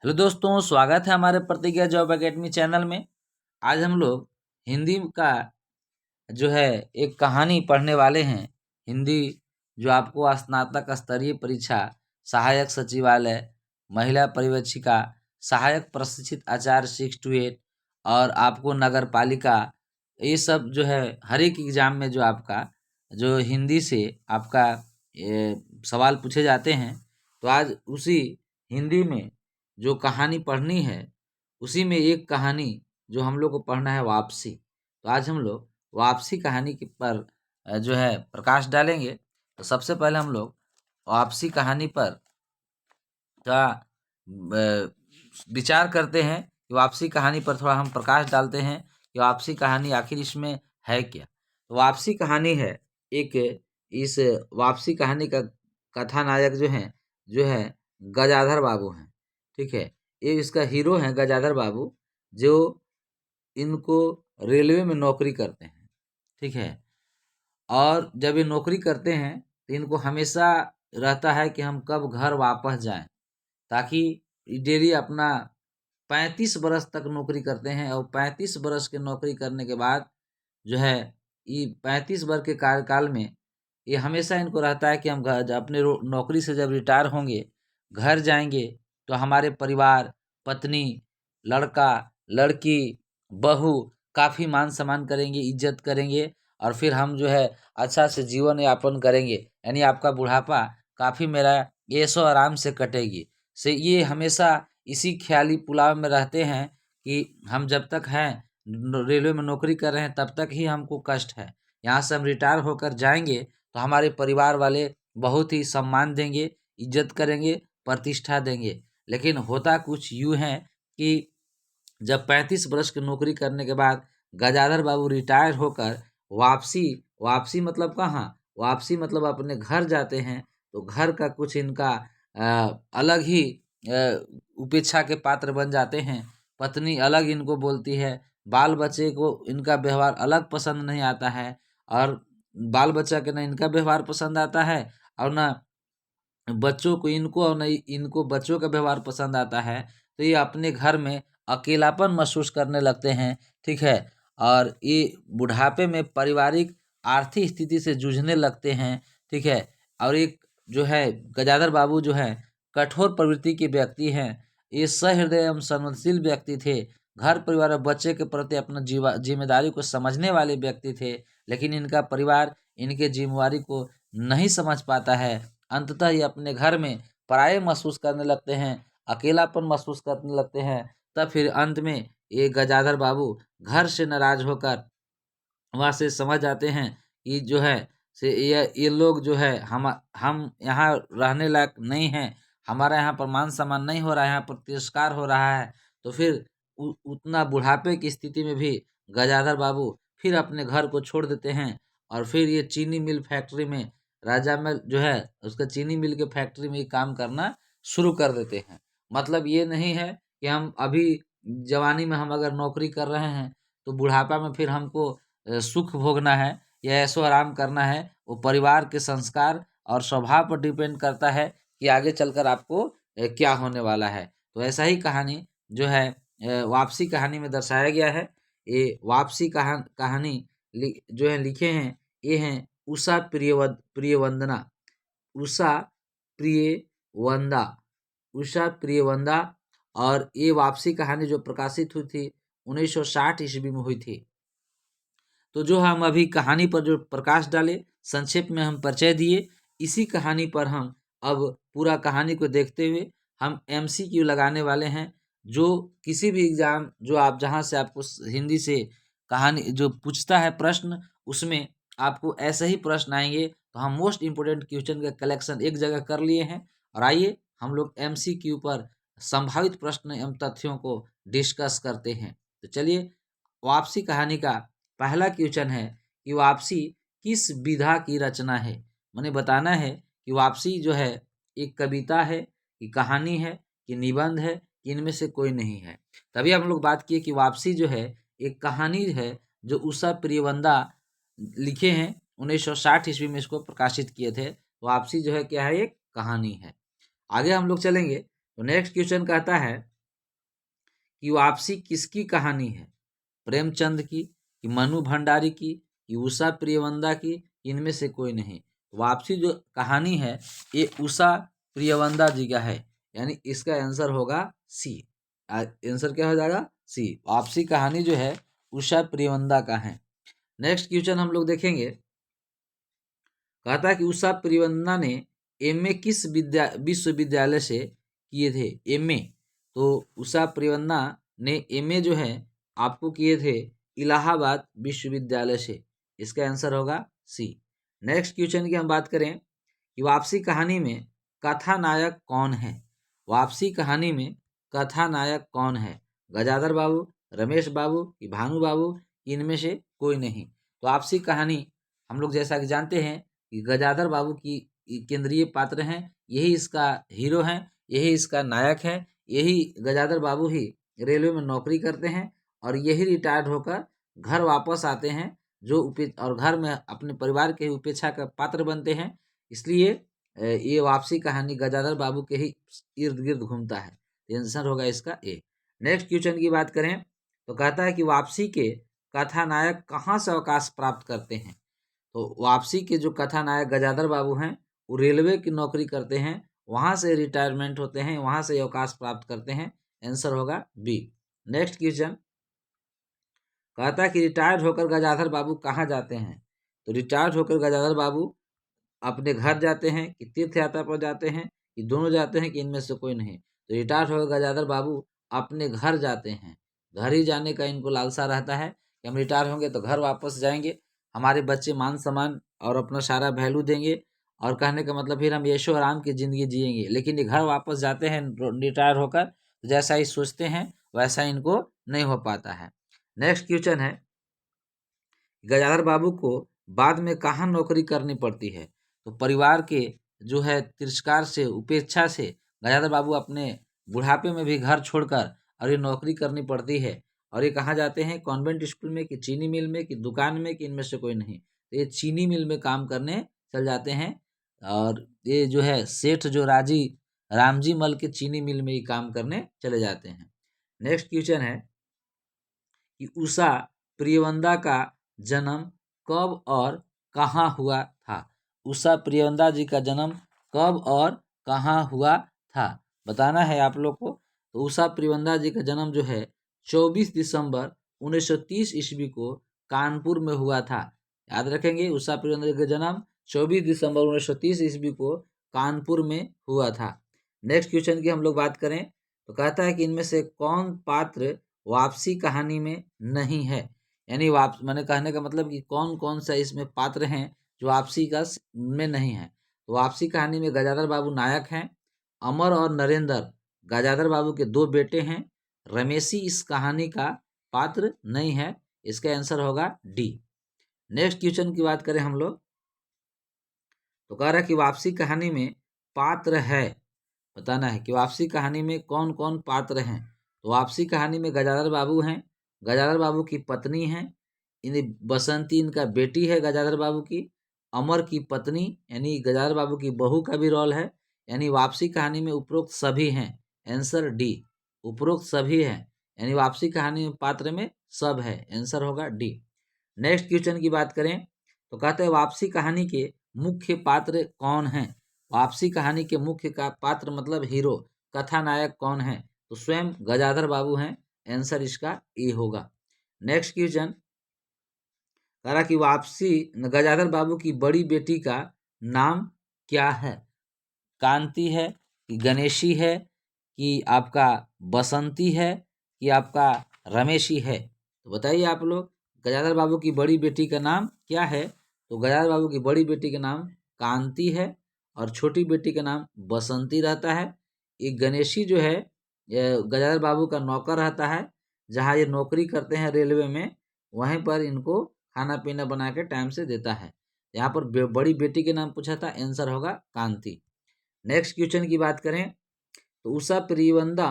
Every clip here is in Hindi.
हेलो दोस्तों, स्वागत है हमारे प्रतिज्ञा जॉब एकेडमी चैनल में। आज हम लोग हिंदी का जो है एक कहानी पढ़ने वाले हैं। हिंदी जो आपको स्नातक स्तरीय परीक्षा, सहायक सचिवालय, महिला परिवीक्षिका, सहायक प्रशिक्षित आचार्य 6 to 8 और आपको नगर पालिका, ये सब जो है हर एक एग्जाम में जो आपका जो हिंदी से आपका सवाल पूछे जाते हैं। तो आज उसी हिंदी में जो कहानी पढ़नी है, उसी में एक कहानी जो हम लोग को पढ़ना है वापसी। तो आज हम लोग वापसी कहानी के पर जो है प्रकाश डालेंगे। तो सबसे पहले हम लोग वापसी कहानी पर का विचार करते हैं कि वापसी कहानी पर थोड़ा हम प्रकाश डालते हैं कि वापसी कहानी आखिर इसमें है क्या। तो वापसी कहानी है एक, इस वापसी कहानी का कथानायक जो है गजाधर बाबू हैं। ठीक है, ये इसका हीरो है गजाधर बाबू, जो इनको रेलवे में नौकरी करते हैं। ठीक है, और जब ये नौकरी करते हैं तो इनको हमेशा रहता है कि हम कब घर वापस जाएं, ताकि डेली अपना 35 बरस तक नौकरी करते हैं। और 35 बरस के नौकरी करने के बाद जो है ये 35 वर्ष के कार्यकाल में ये हमेशा इनको रहता है कि हम अपने नौकरी से जब रिटायर होंगे, घर जाएंगे, तो हमारे परिवार, पत्नी, लड़का, लड़की, बहू काफ़ी मान सम्मान करेंगे, इज्जत करेंगे, और फिर हम जो है अच्छा से जीवन यापन करेंगे। यानी आपका बुढ़ापा काफ़ी मेरा ऐशो आराम से कटेगी। से ये हमेशा इसी ख्याली पुलाव में रहते हैं कि हम जब तक हैं रेलवे में नौकरी कर रहे हैं तब तक ही हमको कष्ट है। यहाँ से हम रिटायर होकर जाएंगे तो हमारे परिवार वाले बहुत ही सम्मान देंगे, इज्जत करेंगे, प्रतिष्ठा देंगे। लेकिन होता कुछ यूँ है कि जब 35 वर्ष की नौकरी करने के बाद गजाधर बाबू रिटायर होकर वापसी वापसी मतलब कहाँ, वापसी मतलब अपने घर जाते हैं। तो घर का कुछ इनका अलग ही उपेक्षा के पात्र बन जाते हैं। पत्नी अलग इनको बोलती है, बाल बच्चे को इनका व्यवहार अलग पसंद नहीं आता है, और बाल बच्चा के न इनका व्यवहार पसंद आता है और न बच्चों को इनको, और नहीं इनको बच्चों का व्यवहार पसंद आता है। तो ये अपने घर में अकेलापन महसूस करने लगते हैं। ठीक है, और ये बुढ़ापे में पारिवारिक आर्थिक स्थिति से जूझने लगते हैं। ठीक है, और एक जो है गजाधर बाबू जो है कठोर प्रवृत्ति के व्यक्ति हैं। ये सहृदय एवं संवेदनशील व्यक्ति थे। घर परिवार और बच्चे के प्रति अपना जिम्मेदारी को समझने वाले व्यक्ति थे। लेकिन इनका परिवार इनके जिम्मेवारी को नहीं समझ पाता है। अंततः ये अपने घर में पराये महसूस करने लगते हैं, अकेलापन महसूस करने लगते हैं। तब फिर अंत में ये गजाधर बाबू घर से नाराज होकर वहाँ से समझ आते हैं कि जो है से ये लोग जो है हम यहाँ रहने लायक नहीं हैं, हमारा यहाँ पर मान सम्मान नहीं हो रहा है, यहाँ पर तिरस्कार हो रहा है। तो फिर उतना बुढ़ापे की स्थिति में भी गजाधर बाबू फिर अपने घर को छोड़ देते हैं, और फिर ये चीनी मिल फैक्ट्री में, राजा में जो है उसका चीनी मिल के फैक्ट्री में काम करना शुरू कर देते हैं। मतलब ये नहीं है कि हम अभी जवानी में हम अगर नौकरी कर रहे हैं तो बुढ़ापा में फिर हमको सुख भोगना है या ऐशो आराम करना है। वो परिवार के संस्कार और स्वभाव पर डिपेंड करता है कि आगे चलकर आपको क्या होने वाला है। तो ऐसा ही कहानी जो है वापसी कहानी में दर्शाया गया है। ये वापसी कहानी जो है लिखे हैं, ये हैं उषा प्रियवंदना, उषा प्रियवंदा, उषा प्रियवंदा। और ये वापसी कहानी जो प्रकाशित हुई थी 1960 ईस्वी में हुई थी। तो जो हम अभी कहानी पर जो प्रकाश डाले, संक्षेप में हम परिचय दिए, इसी कहानी पर हम अब पूरा कहानी को देखते हुए हम एमसीक्यू लगाने वाले हैं। जो किसी भी एग्जाम जो आप जहां से आपको हिंदी से कहानी जो पूछता है प्रश्न, उसमें आपको ऐसे ही प्रश्न आएंगे। तो हम मोस्ट इम्पोर्टेंट क्वेश्चन का कलेक्शन एक जगह कर लिए हैं, और आइए हम लोग एमसीक्यू पर संभावित प्रश्न एवं तथ्यों को डिस्कस करते हैं। तो चलिए, वापसी कहानी का पहला क्वेश्चन है कि वापसी किस विधा की रचना है। मैंने बताना है कि वापसी जो है एक कविता है, कि कहानी है, कि निबंध है, कि इनमें से कोई नहीं है। तभी हम लोग बात किए कि वापसी जो है एक कहानी है जो उषा प्रियवंदा लिखे हैं, 1960 ईस्वी में इसको प्रकाशित किए थे। वापसी जो है क्या है, एक कहानी है। आगे हम लोग चलेंगे तो नेक्स्ट क्वेश्चन कहता है कि वापसी किसकी कहानी है, प्रेमचंद की कि मनु भंडारी की कि उषा प्रियवंदा की, इनमें से कोई नहीं। वापसी जो कहानी है ये उषा प्रियवंदा जी का है, यानी इसका आंसर होगा सी। आंसर क्या हो जाएगा? सी। वापसी कहानी जो है उषा प्रियवंदा का है। नेक्स्ट क्वेश्चन हम लोग देखेंगे। कहता है कि उषा प्रियवंदा ने एमए किस विश्वविद्यालय से किए थे? एमए तो उषा प्रियवंदा ने एमए जो है आपको किए थे इलाहाबाद विश्वविद्यालय से। इसका आंसर होगा सी। नेक्स्ट क्वेश्चन की हम बात करें कि वापसी कहानी में कथानायक कौन है? वापसी कहानी में कथानायक कौन है? गजाधर बाबू, रमेश बाबू कि भानु बाबू, इनमें से कोई नहीं। तो वापसी कहानी हम लोग जैसा कि जानते हैं कि गजाधर बाबू की केंद्रीय पात्र हैं, यही इसका हीरो हैं, यही इसका नायक है। यही गजाधर बाबू ही रेलवे में नौकरी करते हैं और यही रिटायर्ड होकर घर वापस आते हैं और घर में अपने परिवार के उपेक्षा का पात्र बनते हैं। इसलिए ये वापसी कहानी गजाधर बाबू के ही इर्द गिर्द घूमता है। आंसर होगा इसका ए। नेक्स्ट क्वेश्चन की बात करें तो कहता है कि वापसी के कथानायक कहाँ से अवकाश प्राप्त करते हैं? तो वापसी के जो कथानायक गजाधर बाबू हैं वो रेलवे की नौकरी करते हैं, वहां से रिटायरमेंट होते हैं, वहां से अवकाश प्राप्त करते हैं। आंसर होगा बी। नेक्स्ट क्वेश्चन कहता है कि रिटायर्ड होकर गजाधर बाबू कहाँ जाते हैं? तो रिटायर्ड होकर गजाधर बाबू अपने घर जाते हैं कि तीर्थ यात्रा पर जाते हैं कि दोनों जाते हैं कि इनमें से कोई नहीं? तो रिटायर्ड होकर गजाधर बाबू अपने घर जाते हैं। घर ही जाने का इनको लालसा रहता है कि हम रिटायर होंगे तो घर वापस जाएंगे, हमारे बच्चे मान सम्मान और अपना सारा वैल्यू देंगे, और कहने का मतलब फिर हम ऐशो आराम की ज़िंदगी जिएंगे। लेकिन ये घर वापस जाते हैं रिटायर होकर, तो जैसा ही सोचते हैं वैसा इनको नहीं हो पाता है। नेक्स्ट क्वेश्चन है, गजाधर बाबू को बाद में कहाँ नौकरी करनी पड़ती है? तो परिवार के जो है तिरस्कार से, उपेक्षा से गजाधर बाबू अपने बुढ़ापे में भी घर छोड़कर और ये नौकरी करनी पड़ती है। और ये कहाँ जाते हैं? कॉन्वेंट स्कूल में कि चीनी मिल में कि दुकान में कि इनमें से कोई नहीं? तो ये चीनी मिल में काम करने चल जाते हैं। और ये जो है सेठ जो रामजी मल के चीनी मिल में ही काम करने चले जाते हैं। नेक्स्ट क्वेश्चन है कि उषा प्रियवंदा का जन्म कब और कहाँ हुआ था? उषा प्रियवंदा जी का जन्म कब और कहाँ हुआ था, बताना है आप लोग को। तो उषा प्रियवंदा जी का जन्म जो है 24 दिसंबर 1930 ईस्वी को कानपुर में हुआ था। याद रखेंगे, उषा प्रियवंदा जी का जन्म 24 दिसंबर 1930 ईस्वी को कानपुर में हुआ था। नेक्स्ट क्वेश्चन की हम लोग बात करें तो कहता है कि इनमें से कौन पात्र वापसी कहानी में नहीं है? यानी मैंने कहने का मतलब कि कौन कौन सा इसमें पात्र हैं जो वापसी का में नहीं है। तो वापसी कहानी में गजाधर बाबू नायक हैं, अमर और नरेंद्र गजाधर बाबू के दो बेटे हैं, रमेशी इस कहानी का पात्र नहीं है। इसका आंसर होगा डी। नेक्स्ट क्वेश्चन की बात करें हम लोग तो कह रहा है कि वापसी कहानी में पात्र है, बताना है कि वापसी कहानी में कौन कौन पात्र हैं। तो वापसी कहानी में गजाधर बाबू हैं, गजाधर बाबू की पत्नी हैं, बसंती इनका बेटी है गजाधर बाबू की, अमर की पत्नी यानी गजाधर बाबू की बहू का भी रोल है। यानी वापसी कहानी में उपरोक्त सभी हैं। आंसर डी, उपरोक्त सभी हैं, यानी वापसी कहानी में पात्र में सब है। आंसर होगा डी। नेक्स्ट क्वेश्चन की बात करें तो कहते हैं वापसी कहानी के मुख्य पात्र कौन हैं? वापसी कहानी के मुख्य का पात्र मतलब हीरो, कथानायक कौन है? तो स्वयं गजाधर बाबू हैं। आंसर इसका ए होगा। नेक्स्ट क्वेश्चन कह रहा कि वापसी गजाधर बाबू की बड़ी बेटी का नाम क्या है? कांति है कि गणेशी है कि आपका बसंती है कि आपका रमेशी है? तो बताइए आप लोग, गजाधर बाबू की बड़ी बेटी का नाम क्या है? तो गजाधर बाबू की बड़ी बेटी का नाम कांति है और छोटी बेटी का नाम बसंती रहता है। एक गणेशी जो है गजाधर बाबू का नौकर रहता है, जहाँ ये नौकरी करते हैं रेलवे में, वहीं पर इनको खाना पीना बना के टाइम से देता है। यहाँ पर बड़ी बेटी के नाम पूछा था, आंसर होगा कांति। नेक्स्ट क्वेश्चन की बात करें तो उषा प्रियवंदा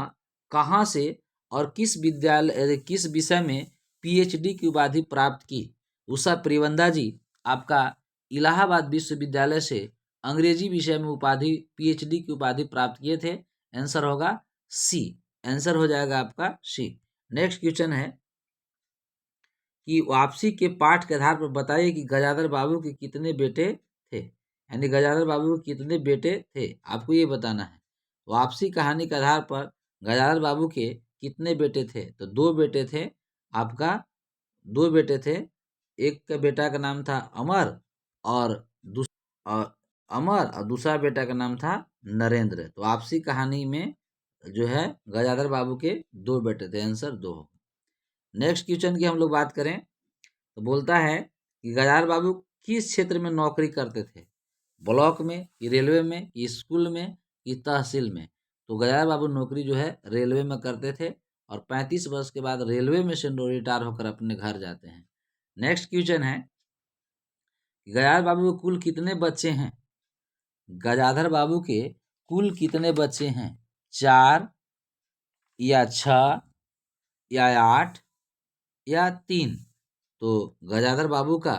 कहाँ से और किस विषय में पीएचडी की उपाधि प्राप्त की? उषा प्रियवंदा जी आपका इलाहाबाद विश्वविद्यालय से अंग्रेजी विषय में पीएचडी की उपाधि प्राप्त किए थे। आंसर होगा सी, आंसर हो जाएगा आपका सी। नेक्स्ट क्वेश्चन है कि वापसी के पाठ के आधार पर बताइए कि गजाधर बाबू के कितने बेटे थे, यानी गजाधर बाबू के कितने बेटे थे, आपको ये बताना है। वापसी कहानी के आधार पर गजाधर बाबू के कितने बेटे थे, तो 2 बेटे थे आपका, 2 बेटे थे। एक के बेटा का नाम था अमर और अमर और दूसरा बेटा का नाम था नरेंद्र। तो वापसी कहानी में जो है गजाधर बाबू के 2 बेटे थे, आंसर 2 हो। नेक्स्ट क्वेश्चन की हम लोग बात करें तो बोलता है कि गजाधर बाबू किस क्षेत्र में नौकरी करते थे, ब्लॉक में कि रेलवे में कि स्कूल में कि तहसील में। तो गजाधर बाबू नौकरी जो है रेलवे में करते थे और 35 वर्ष के बाद रेलवे में से रिटायर होकर अपने घर जाते हैं। नेक्स्ट क्वेश्चन है गजाधर बाबू के कुल कितने बच्चे हैं, गजाधर बाबू के कुल कितने बच्चे हैं, 4 या 6 या 8 या 3। तो गजाधर बाबू का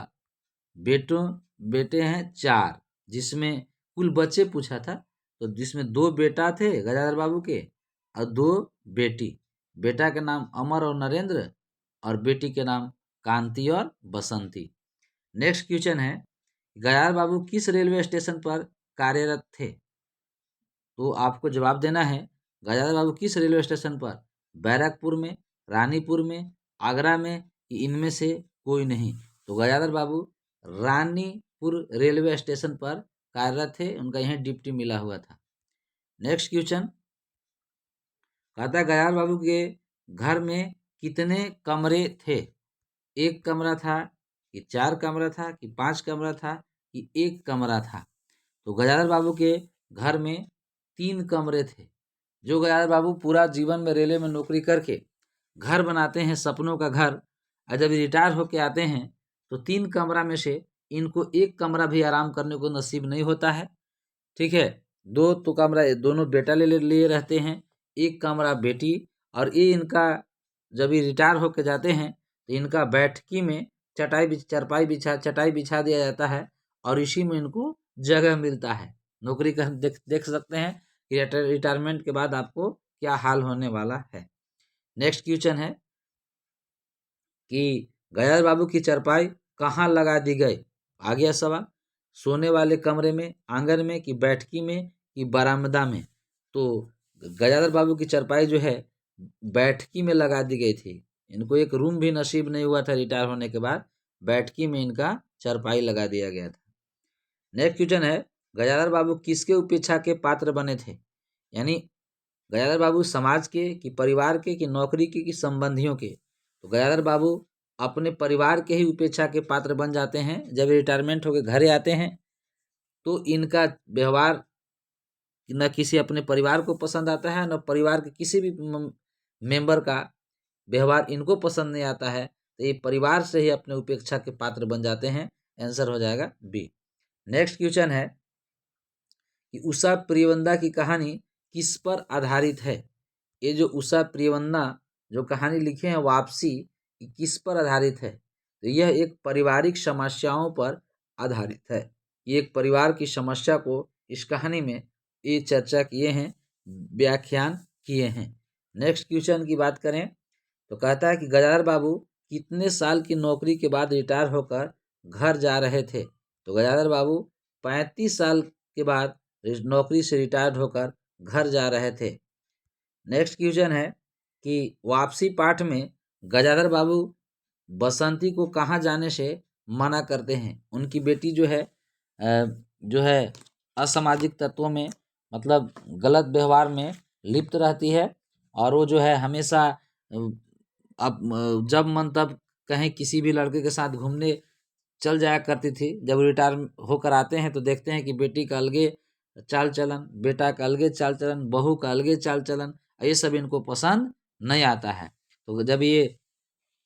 बेटे हैं 4, जिसमें कुल बच्चे पूछा था तो जिसमें 2 बेटा थे गजाधर बाबू के और 2 बेटी। बेटा के नाम अमर और नरेंद्र और बेटी के नाम कांति और बसंती। नेक्स्ट क्वेश्चन है गजाधर बाबू किस रेलवे स्टेशन पर कार्यरत थे, तो आपको जवाब देना है गजाधर बाबू किस रेलवे स्टेशन पर, बैरकपुर में, रानीपुर में, आगरा में, इनमें से कोई नहीं। तो गजाधर बाबू रानीपुर रेलवे स्टेशन पर कार्यरत थे, उनका यहीं ड्यूटी मिला हुआ था। नेक्स्ट क्वेश्चन कहता है गजाधर बाबू के घर में कितने कमरे थे, 1 कमरा था कि 4 कमरा था कि 5 कमरा था कि 1 कमरा था। तो गजाधर बाबू के घर में 3 कमरे थे। जो गजाधर बाबू पूरा जीवन में रेलवे में नौकरी करके घर बनाते हैं, सपनों का घर, और जब रिटायर होके आते हैं तो 3 कमरा में से इनको 1 कमरा भी आराम करने को नसीब नहीं होता है। ठीक है, 2 तो कमरा दोनों बेटा ले लिए रहते हैं, 1 कमरा बेटी। और ये इनका जब ये रिटायर होके जाते हैं तो इनका बैठकी में चटाई बिछा दिया जाता है और इसी में इनको जगह मिलता है। नौकरी का देख सकते हैं कि रिटायरमेंट के बाद आपको क्या हाल होने वाला है। नेक्स्ट क्वेश्चन है कि गजाधर बाबू की चारपाई कहाँ लगा दी गई, आ गया सवाल, सोने वाले कमरे में, आंगन में कि बैठकी में कि बरामदा में। तो गजाधर बाबू की चारपाई जो है बैठकी में लगा दी गई थी, इनको एक रूम भी नसीब नहीं हुआ था रिटायर होने के बाद, बैठकी में इनका चारपाई लगा दिया गया था। नेक्स्ट क्वेश्चन है गजाधर बाबू किसके उपेक्षा के पात्र बने थे, यानी गजाधर बाबू समाज के कि परिवार के कि नौकरी के कि संबंधियों के। तो गजाधर बाबू अपने परिवार के ही उपेक्षा के पात्र बन जाते हैं। जब रिटायरमेंट होकर घरे आते हैं तो इनका व्यवहार न किसी अपने परिवार को पसंद आता है, न परिवार के किसी भी मेंबर का व्यवहार इनको पसंद नहीं आता है। तो ये परिवार से ही अपने उपेक्षा के पात्र बन जाते हैं, आंसर हो जाएगा बी। नेक्स्ट क्वेश्चन है कि उषा प्रियवंदा की कहानी किस पर आधारित है। ये जो उषा प्रियवंदा जो कहानी लिखे हैं वापसी, किस पर आधारित है, तो यह एक पारिवारिक समस्याओं पर आधारित है। ये एक परिवार की समस्या को इस कहानी में ये चर्चा किए हैं, व्याख्यान किए हैं। नेक्स्ट क्वेश्चन की बात करें तो कहता है कि गजाधर बाबू कितने साल की नौकरी के बाद रिटायर होकर घर जा रहे थे। तो गजाधर बाबू 35 साल के बाद नौकरी से रिटायर्ड होकर घर जा रहे थे। नेक्स्ट क्वेश्चन है कि वापसी पाठ में गजाधर बाबू बसंती को कहाँ जाने से मना करते हैं। उनकी बेटी जो है असामाजिक तत्वों में, मतलब गलत व्यवहार में लिप्त रहती है और वो जो है हमेशा अब जब मन तब कहीं किसी भी लड़के के साथ घूमने चल जाया करती थी। जब रिटायर होकर आते हैं तो देखते हैं कि बेटी का अलगे चाल चलन, बेटा का अलगे चाल चलन, बहू का अलगे चाल चलन, ये सब इनको पसंद नहीं आता है। तो जब ये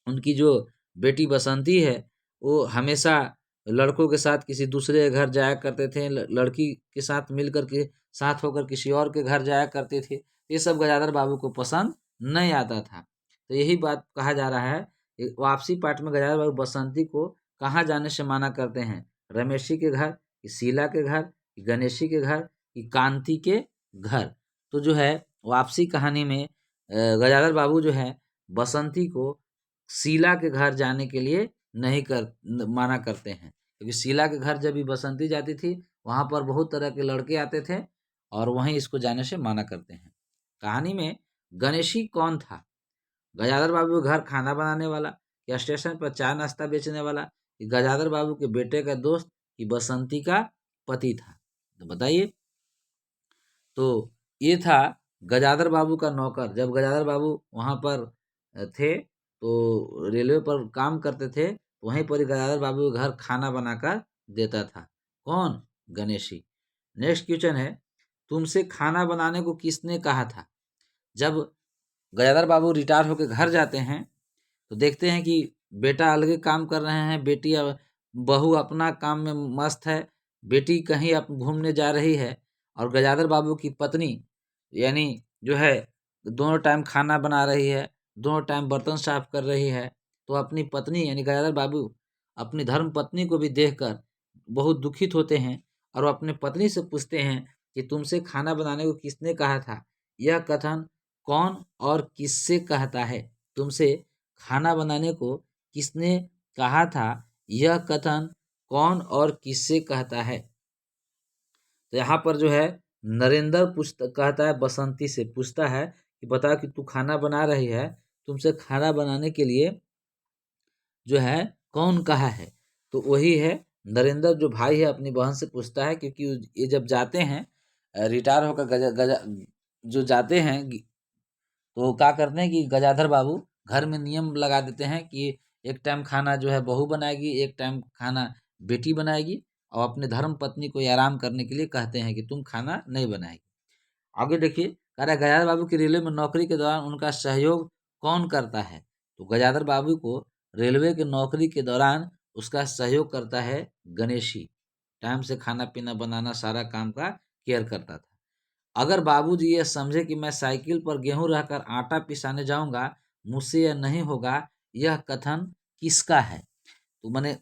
उनकी जो बेटी बसंती है वो हमेशा लड़कों के साथ किसी दूसरे के घर जाया करते थे, लड़की के साथ मिलकर के साथ होकर किसी और के घर जाया करते थे, ये सब गजाधर बाबू को पसंद नहीं आता था। तो यही बात कहा जा रहा है, वापसी पाठ में गजाधर बाबू बसंती को कहाँ जाने से मना करते हैं, रमेशी के घर कि शीला के घर कि गणेशी के घर कि कांति के घर। तो जो है वापसी कहानी में गजाधर बाबू जो है बसंती को शीला के घर जाने के लिए नहीं माना करते हैं, क्योंकि शीला के घर जब भी बसंती जाती थी वहाँ पर बहुत तरह के लड़के आते थे और वहीं इसको जाने से माना करते हैं। कहानी में गणेशी कौन था? गजाधर बाबू के घर खाना बनाने वाला, या स्टेशन पर चाय नाश्ता बेचने वाला, कि गजाधर बाबू के बेटे का दोस्त, कि बसंती का पति था? तो बताइए। तो ये था गजाधर बाबू का नौकर। जब गजाधर बाबू वहाँ पर थे तो रेलवे पर काम करते थे, वहीं पर ही गजाधर बाबू के घर खाना बनाकर देता था। कौन? गणेशी। नेक्स्ट क्वेश्चन है, तुमसे खाना बनाने को किसने कहा था? जब गजाधर बाबू रिटायर होकर घर जाते हैं तो देखते हैं कि बेटा अलग काम कर रहे हैं, बेटी बहू अपना काम में मस्त है, बेटी कहीं घूमने जा रही है, और गजाधर बाबू की पत्नी यानी जो है दोनों टाइम खाना बना रही है, दोनों टाइम बर्तन साफ कर रही है। तो अपनी पत्नी यानी गजाधर बाबू अपनी धर्म पत्नी को भी देखकर बहुत दुखित होते हैं और वो अपने पत्नी से पूछते हैं कि तुमसे खाना बनाने को किसने कहा था? यह कथन कौन और किससे कहता है? तुमसे खाना बनाने को किसने कहा था? यह कथन कौन और किससे कहता है? तो यहाँ पर जो है नरेंद्र कहता है, बसंती से पूछता है कि बता कि तू खाना बना रही है, तुमसे खाना बनाने के लिए जो है कौन कहा है? तो वही है नरेंद्र, जो भाई है अपनी बहन से पूछता है, क्योंकि ये जब जाते हैं रिटायर होकर गजा गजा जो जाते हैं तो क्या करते हैं कि गजाधर बाबू घर में नियम लगा देते हैं कि एक टाइम खाना जो है बहू बनाएगी, एक टाइम खाना बेटी बनाएगी, और अपने धर्म पत्नी को आराम करने के लिए कहते हैं कि तुम खाना नहीं बनाएगी। आगे देखिए, कह रहा है गजाधर बाबू की रेलवे में नौकरी के दौरान उनका सहयोग कौन करता है? तो गजाधर बाबू को रेलवे की नौकरी के दौरान उसका सहयोग करता है गणेशी। टाइम से खाना पीना बनाना सारा काम का केयर करता था। अगर बाबूजी ये समझे कि मैं साइकिल पर गेहूं रहकर आटा पिसाने जाऊंगा, मुझसे यह नहीं होगा, यह कथन किसका है? तो मैंने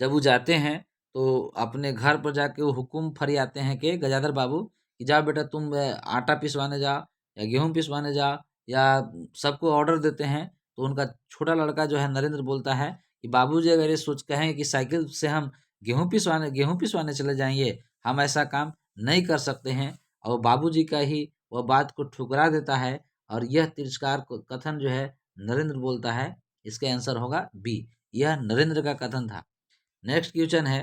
जब वो जाते हैं तो अपने घर पर जाके वो हुकुम फरियाते हैं कि गजाधर बाबू कि जाओ बेटा तुम आटा पिसवाने जाओ या गेहूं पिसवाने जाओ, या सबको ऑर्डर देते हैं। तो उनका छोटा लड़का जो है नरेंद्र बोलता है कि बाबूजी अगर ये सोच कहें कि साइकिल से हम गेहूं पिसवाने चले जाएंगे, हम ऐसा काम नहीं कर सकते हैं। और बाबूजी का ही वह बात को ठुकरा देता है, और यह तिरस्कार को कथन जो है नरेंद्र बोलता है। इसका आंसर होगा बी, यह नरेंद्र का कथन था। नेक्स्ट क्वेश्चन है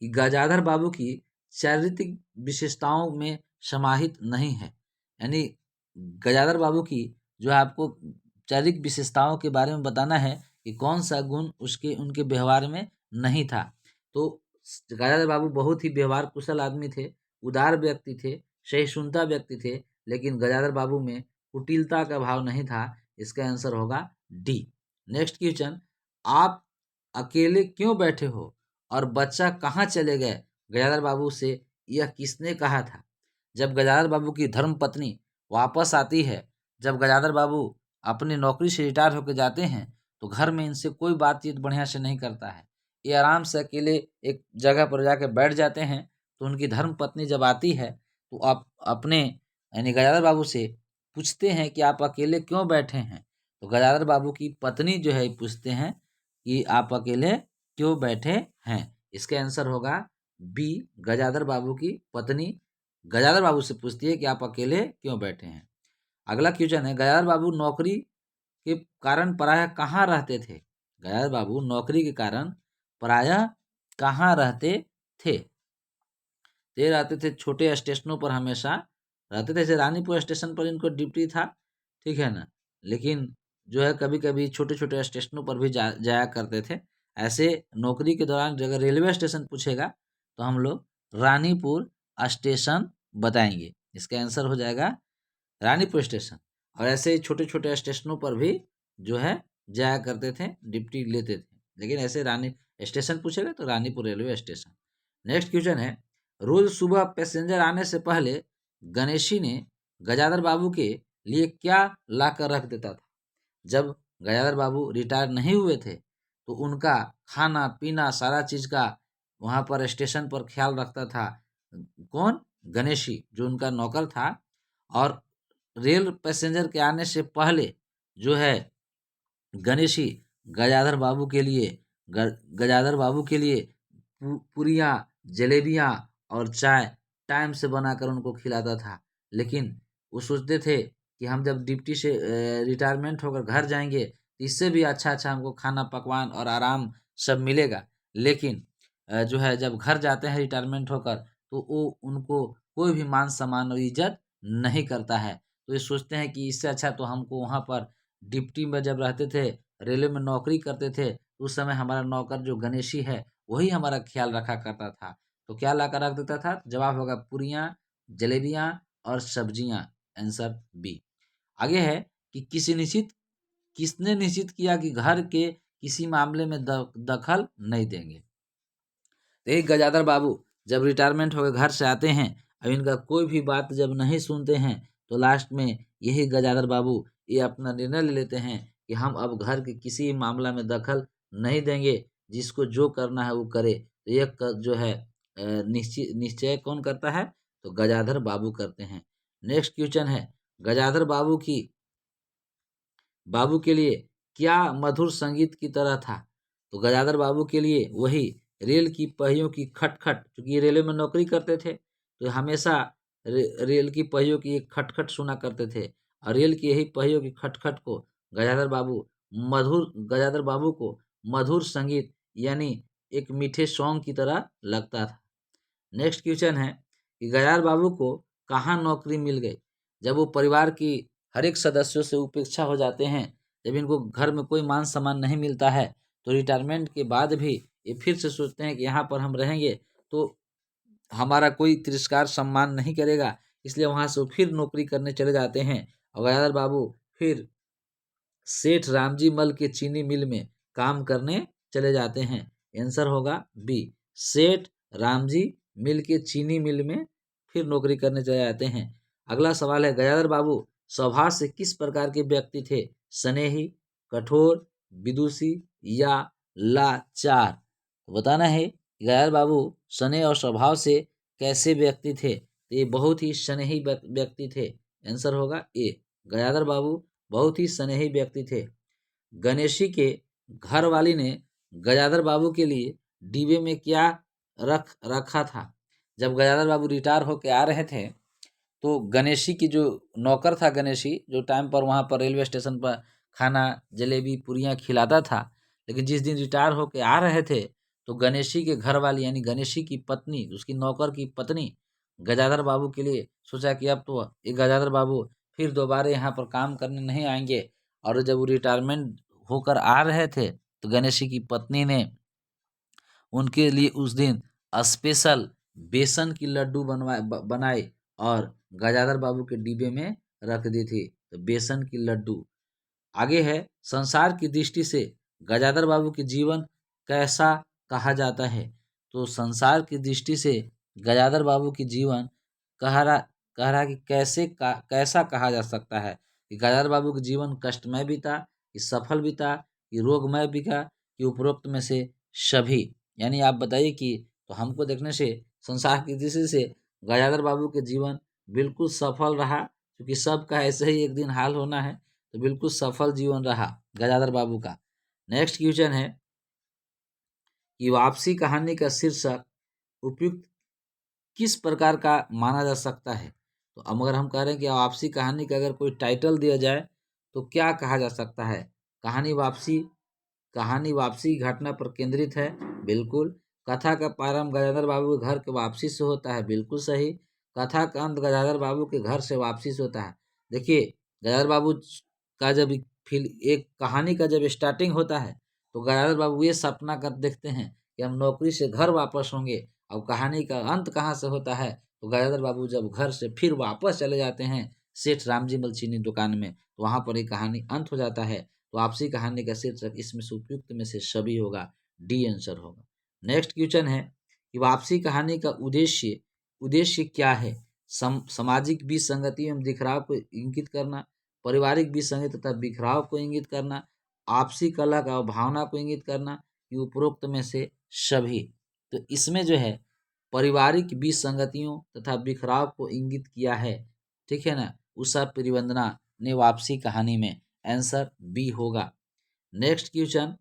कि गजाधर बाबू की चारित्रिक विशेषताओं में समाहित नहीं है, यानी गजाधर बाबू की जो है आपको चारित्रिक विशेषताओं के बारे में बताना है कि कौन सा गुण उसके उनके व्यवहार में नहीं था। तो गजाधर बाबू बहुत ही व्यवहार कुशल आदमी थे, उदार व्यक्ति थे, सहिष्णुता व्यक्ति थे, लेकिन गजाधर बाबू में कुटिलता का भाव नहीं था। इसका आंसर होगा डी। नेक्स्ट क्वेश्चन, आप अकेले क्यों बैठे हो और बच्चा कहाँ चले गए? गजाधर बाबू से यह किसने कहा था? जब गजाधर बाबू की धर्म पत्नी वापस आती है, जब गजाधर बाबू अपनी नौकरी से रिटायर होकर जाते हैं, तो घर में इनसे कोई बातचीत बढ़िया से नहीं करता है। ये आराम से अकेले एक जगह पर जाकर बैठ जाते हैं। तो उनकी धर्म पत्नी जब आती है तो आप अपने यानी गजाधर बाबू से पूछते हैं कि आप अकेले क्यों बैठे हैं? तो गजाधर बाबू की पत्नी जो है पूछते हैं कि आप अकेले क्यों बैठे हैं? इसका आंसर होगा बी, गजाधर बाबू की पत्नी गजाधर बाबू से पूछती है कि आप अकेले क्यों बैठे हैं। अगला क्वेश्चन है, गजाधर बाबू नौकरी के कारण प्रायः कहाँ रहते थे? गजाधर बाबू नौकरी के कारण प्रायः कहाँ रहते थे? ये रहते थे छोटे स्टेशनों पर, हमेशा रहते थे। जैसे रानीपुर स्टेशन पर इनको ड्यूटी था, ठीक है ना, लेकिन जो है कभी कभी छोटे छोटे स्टेशनों पर भी जाया करते थे। ऐसे नौकरी के दौरान अगर रेलवे स्टेशन पूछेगा तो हम लोग रानीपुर स्टेशन बताएंगे। इसका आंसर हो जाएगा रानीपुर स्टेशन। और ऐसे ही छोटे छोटे स्टेशनों पर भी जो है जाया करते थे, ड्यूटी लेते थे, लेकिन ऐसे रानी स्टेशन पूछेगा तो Ranipur railway station. Next question है, रोज सुबह पैसेंजर आने से पहले गणेशी ने गजाधर बाबू के लिए क्या ला कर रख देता था? जब गजाधर बाबू रिटायर नहीं हुए थे तो उनका खाना पीना सारा चीज का वहां पर स्टेशन पर ख्याल रखता था। कौन? गणेशी, जो उनका नौकर था। और रेल पैसेंजर के आने से पहले जो है गणेशी गजाधर बाबू के लिए गजाधर बाबू के लिए पूरियाँ, जलेबियाँ और चाय टाइम से बनाकर उनको खिलाता था। लेकिन वो सोचते थे कि हम जब ड्यूटी से रिटायरमेंट होकर घर जाएंगे तो इससे भी अच्छा अच्छा हमको खाना पकवान और आराम सब मिलेगा। लेकिन जो है जब घर जाते हैं रिटायरमेंट होकर तो वो उनको कोई भी मान सम्मान और इज्जत नहीं करता है। तो ये सोचते हैं कि इससे अच्छा तो हमको वहाँ पर डिप्टी में जब रहते थे, रेलवे में नौकरी करते थे, उस समय हमारा नौकर जो गणेशी है वही हमारा ख्याल रखा करता था। तो क्या लाकर रख देता था? जवाब होगा पूरियाँ, जलेबियाँ और सब्जियाँ। Answer B. आगे है कि किसने निश्चित किया कि घर के किसी मामले में दखल नहीं देंगे। तो एक गजाधर बाबू जब रिटायरमेंट होकर घर से आते हैं, अब इनका कोई भी बात जब नहीं सुनते हैं तो लास्ट में यही गजाधर बाबू ये अपना निर्णय ले लेते हैं कि हम अब घर के किसी मामला में दखल नहीं देंगे, जिसको जो करना है वो करे। तो ये जो है निश्चय कौन करता है? तो गजाधर बाबू करते हैं। नेक्स्ट क्वेश्चन है गजाधर बाबू के लिए क्या मधुर संगीत की तरह था? तो गजाधर बाबू के लिए वही रेल की पहियों की खटखट, क्योंकि ये रेलवे में नौकरी करते थे तो हमेशा रेल की पहियों की एक खटखट सुना करते थे और रेल की यही पहियों की खटखट को गजाधर बाबू को मधुर संगीत यानी एक मीठे सॉन्ग की तरह लगता था। नेक्स्ट क्वेश्चन है कि गजाधर बाबू को कहाँ नौकरी मिल गई? जब वो परिवार की हर एक सदस्यों से उपेक्षा हो जाते हैं, जब इनको घर में कोई मान सम्मान नहीं मिलता है तो रिटायरमेंट के बाद भी ये फिर से सोचते हैं कि यहाँ पर हम रहेंगे तो हमारा कोई तिरस्कार सम्मान नहीं करेगा, इसलिए वहाँ से वो फिर नौकरी करने चले जाते हैं और गजाधर बाबू फिर सेठ रामजी मल के चीनी मिल में काम करने चले जाते हैं। आंसर होगा बी, सेठ रामजी मिल के चीनी मिल में फिर नौकरी करने चले जाते हैं। अगला सवाल है गजाधर बाबू स्वभाव से किस प्रकार के व्यक्ति थे? स्नेही, कठोर, विदुषी या लाचार? तो बताना है गजाधर बाबू स्नेह और स्वभाव से कैसे व्यक्ति थे? तो ये बहुत ही स्नेही व्यक्ति थे। आंसर होगा ए, गजाधर बाबू बहुत ही स्नेही व्यक्ति थे। गणेशी के घर वाली ने गजाधर बाबू के लिए डिब्बे में क्या रखा था? जब गजाधर बाबू रिटायर होके आ रहे थे तो गणेशी की जो नौकर था, गणेशी जो टाइम पर वहाँ पर रेलवे स्टेशन पर खाना जलेबी पूरियाँ खिलाता था, लेकिन जिस दिन रिटायर होके आ रहे थे तो गणेशी के घर वाली यानी गणेशी की पत्नी, उसकी नौकर की पत्नी गजाधर बाबू के लिए सोचा कि अब तो ये गजाधर बाबू फिर दोबारा यहाँ पर काम करने नहीं आएंगे। और जब वो रिटायरमेंट होकर आ रहे थे तो गणेशी की पत्नी ने उनके लिए उस दिन स्पेशल बेसन की लड्डू बनाए और गजाधर बाबू के डिब्बे में रख दी थी। तो बेसन की लड्डू। आगे है संसार की दृष्टि से गजाधर बाबू के जीवन कैसा कहा जाता है? तो संसार की दृष्टि से गजाधर बाबू की जीवन कह रहा कि कैसा कहा जा सकता है कि गजाधर बाबू का जीवन कष्टमय बीता, कि सफल बीता, कि रोगमय बीता, कि उपरोक्त में से सभी। यानी आप बताइए कि तो हमको देखने से संसार की दृष्टि से गजाधर बाबू के जीवन बिल्कुल सफल रहा, क्योंकि सबका ऐसे ही एक दिन हाल होना है। तो बिल्कुल सफल जीवन रहा गजाधर बाबू का। नेक्स्ट क्वेश्चन है कि वापसी कहानी का शीर्षक उपयुक्त किस प्रकार का माना जा सकता है? तो अब अगर हम कह रहे हैं कि वापसी कहानी का अगर कोई टाइटल दिया जाए तो क्या कहा जा सकता है? कहानी वापसी घटना पर केंद्रित है, बिल्कुल। कथा का प्रारंभ गजाधर बाबू के घर के वापसी से होता है, बिल्कुल सही। कथा का अंत गजाधर बाबू के घर से वापसी से होता है। देखिए गजाधर बाबू का जब एक कहानी का जब स्टार्टिंग होता है तो गजाधर बाबू ये सपना कर देखते हैं कि हम नौकरी से घर वापस होंगे। अब कहानी का अंत कहाँ से होता है? तो गजाधर बाबू जब घर से फिर वापस चले जाते हैं सेठ रामजी मल चीनी दुकान में, तो वहाँ पर एक कहानी अंत हो जाता है। तो आपसी कहानी का शीर्षक इसमें से उपयुक्त में से सभी होगा, डी आंसर होगा। नेक्स्ट क्वेश्चन है कि वापसी कहानी का उद्देश्य क्या है? सामाजिक विसंगति एवं बिखराव को इंगित करना, पारिवारिक विसंगति तथा बिखराव को इंगित करना, आपसी कला का भावना को इंगित करना, कि उपरोक्त में से सभी। तो इसमें जो है पारिवारिक विसंगतियों तथा बिखराव को इंगित किया है, ठीक है ना। उषा प्रियवंदना ने वापसी कहानी में। आंसर बी होगा। नेक्स्ट क्वेश्चन,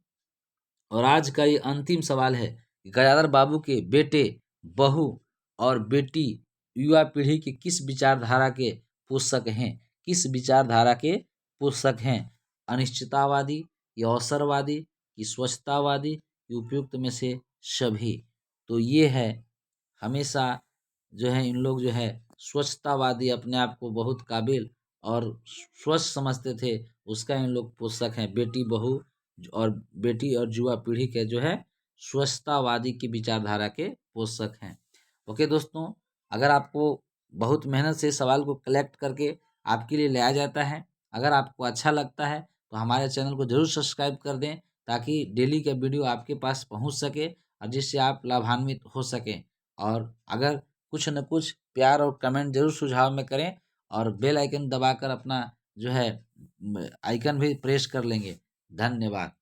और आज का ये अंतिम सवाल है, गदाधर बाबू के बेटे, बहू और बेटी युवा पीढ़ी के किस विचारधारा के पोषक हैं? किस विचारधारा के पोषक हैं? अनिश्चिततावादी या अवसरवादी कि स्वच्छतावादी कि उपयुक्त में से सभी? तो ये है, हमेशा जो है इन लोग जो है स्वच्छतावादी, अपने आप को बहुत काबिल और स्वच्छ समझते थे, उसका इन लोग पोषक हैं। बेटी बहू और बेटी और युवा पीढ़ी के जो है स्वच्छतावादी की विचारधारा के पोषक हैं। ओके दोस्तों, अगर आपको बहुत मेहनत से सवाल को कलेक्ट करके आपके लिए लाया जाता है, अगर आपको अच्छा लगता है तो हमारे चैनल को जरूर सब्सक्राइब कर दें, ताकि डेली का वीडियो आपके पास पहुंच सके और जिससे आप लाभान्वित हो सकें। और अगर कुछ न कुछ प्यार और कमेंट जरूर सुझाव में करें, और बेल आइकन दबाकर अपना जो है आइकन भी प्रेस कर लेंगे। धन्यवाद।